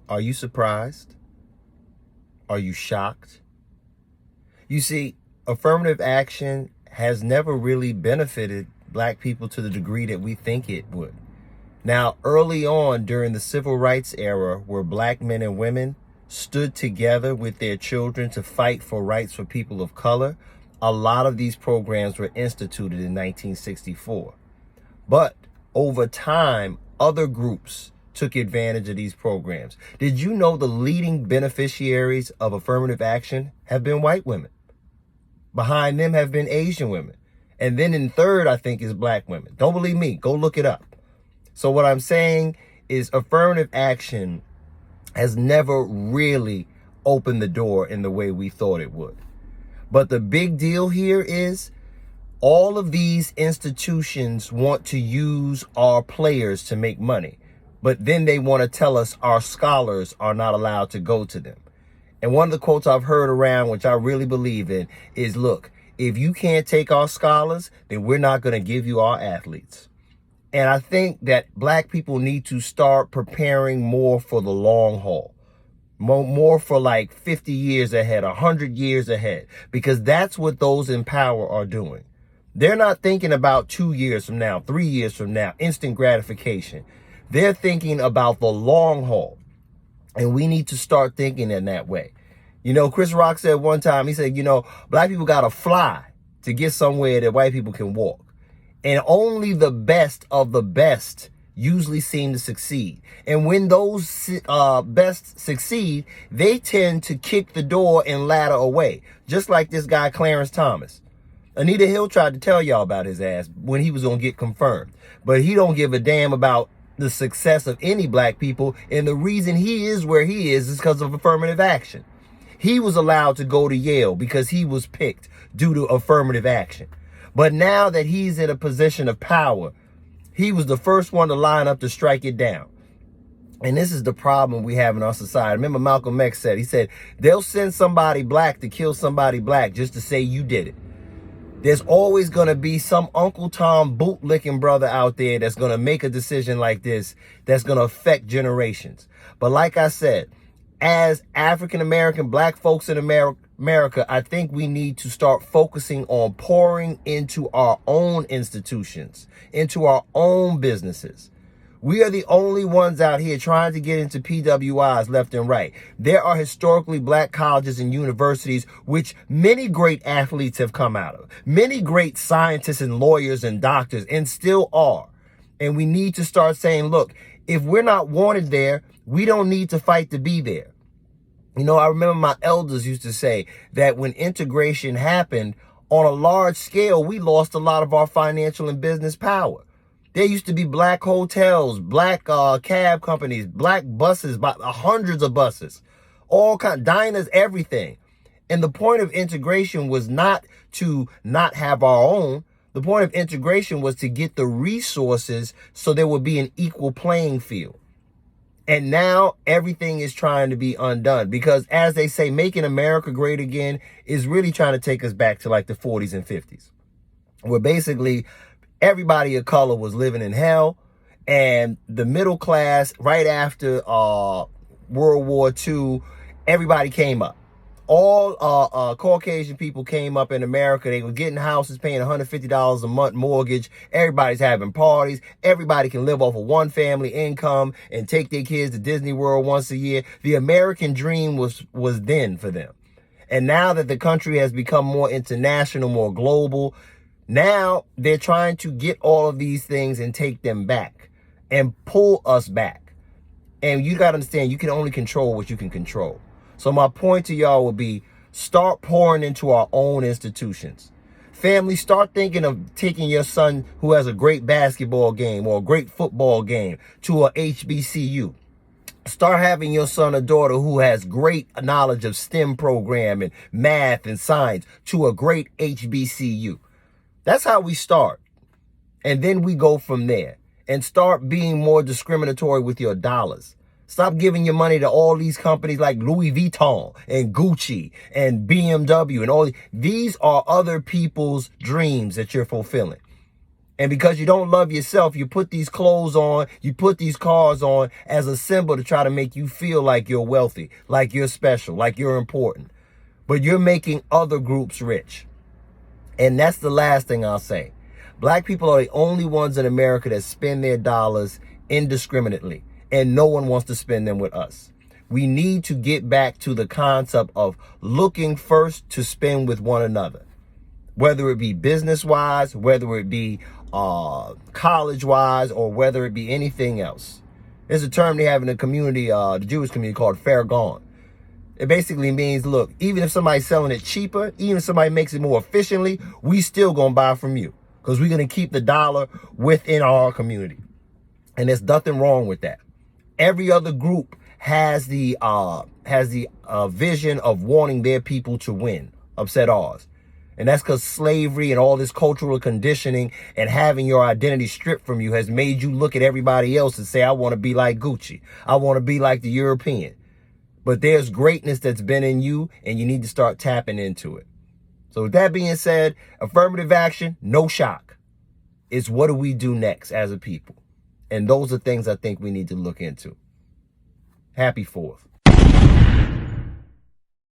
Are you surprised? Are you shocked? You see, affirmative action has never really benefited black people to the degree that we think it would. Now, early on during the civil rights era, where black men and women stood together with their children to fight for rights for people of color, a lot of these programs were instituted in 1964. But over time, other groups took advantage of these programs. Did you know the leading beneficiaries of affirmative action have been white women? Behind them have been Asian women. And then in third, I think, is black women. Don't believe me, go look it up. So what I'm saying is affirmative action has never really opened the door in the way we thought it would. But the big deal here is all of these institutions want to use our players to make money, but then they want to tell us our scholars are not allowed to go to them. And one of the quotes I've heard around, which I really believe in, is, look, if you can't take our scholars, then we're not going to give you our athletes. And I think that black people need to start preparing more for the long haul, more for like 50 years ahead, 100 years ahead, because that's what those in power are doing. They're not thinking about 2 years from now, 3 years from now, instant gratification. They're thinking about the long haul. And we need to start thinking in that way. You know, Chris Rock said one time, he said, black people got to fly to get somewhere that white people can walk. And only the best of the best usually seem to succeed. And when those best succeed, they tend to kick the door and ladder away. Just like this guy, Clarence Thomas. Anita Hill tried to tell y'all about his ass when he was going to get confirmed. But he don't give a damn about the success of any black people. And the reason he is where he is because of affirmative action. He was allowed to go to Yale because he was picked due to affirmative action. But now that he's in a position of power, he was the first one to line up to strike it down. And this is the problem we have in our society. Remember Malcolm X said, he said, they'll send somebody black to kill somebody black just to say you did it. There's always going to be some Uncle Tom bootlicking brother out there that's going to make a decision like this that's going to affect generations. But like I said, as African-American black folks in America, I think we need to start focusing on pouring into our own institutions, into our own businesses. We are the only ones out here trying to get into PWIs left and right. There are historically black colleges and universities which many great athletes have come out of. Many great scientists and lawyers and doctors, and still are. And we need to start saying, look, if we're not wanted there, we don't need to fight to be there. I remember my elders used to say that when integration happened on a large scale, we lost a lot of our financial and business power. There used to be black hotels, black cab companies, black buses, hundreds of buses, all kinds, diners, everything. And the point of integration was not to not have our own. The point of integration was to get the resources so there would be an equal playing field. And now everything is trying to be undone because, as they say, making America great again is really trying to take us back to like the 40s and 50s, where basically everybody of color was living in hell, and the middle class, right after World War II, everybody came up. All Caucasian people came up in America. They were getting houses, paying $150 a month mortgage. Everybody's having parties. Everybody can live off of one family income and take their kids to Disney World once a year. The American dream was then for them. And now that the country has become more international, more global, now they're trying to get all of these things and take them back and pull us back. And you got to understand, you can only control what you can control. So my point to y'all would be, start pouring into our own institutions. Family, start thinking of taking your son who has a great basketball game or a great football game to a HBCU. Start having your son or daughter who has great knowledge of STEM program and math and science to a great HBCU. That's how we start. And then we go from there and start being more discriminatory with your dollars. Stop giving your money to all these companies like Louis Vuitton and Gucci and BMW and all. These are other people's dreams that you're fulfilling. And because you don't love yourself, you put these clothes on, you put these cars on as a symbol to try to make you feel like you're wealthy, like you're special, like you're important. But you're making other groups rich. And that's the last thing I'll say. Black people are the only ones in America that spend their dollars indiscriminately, and no one wants to spend them with us. We need to get back to the concept of looking first to spend with one another, whether it be business-wise, whether it be college-wise, or whether it be anything else. There's a term they have in the community, the Jewish community, called fair gone. It basically means, look, even if somebody's selling it cheaper, even if somebody makes it more efficiently, we still gonna buy from you because we're gonna keep the dollar within our community. And there's nothing wrong with that. Every other group has the vision of wanting their people to win, upset ours. And that's because slavery and all this cultural conditioning and having your identity stripped from you has made you look at everybody else and say, I want to be like Gucci. I want to be like the European. But there's greatness that's been in you, and you need to start tapping into it. So with that being said, affirmative action, no shock. It's what do we do next as a people? And those are things I think we need to look into. Happy 4th.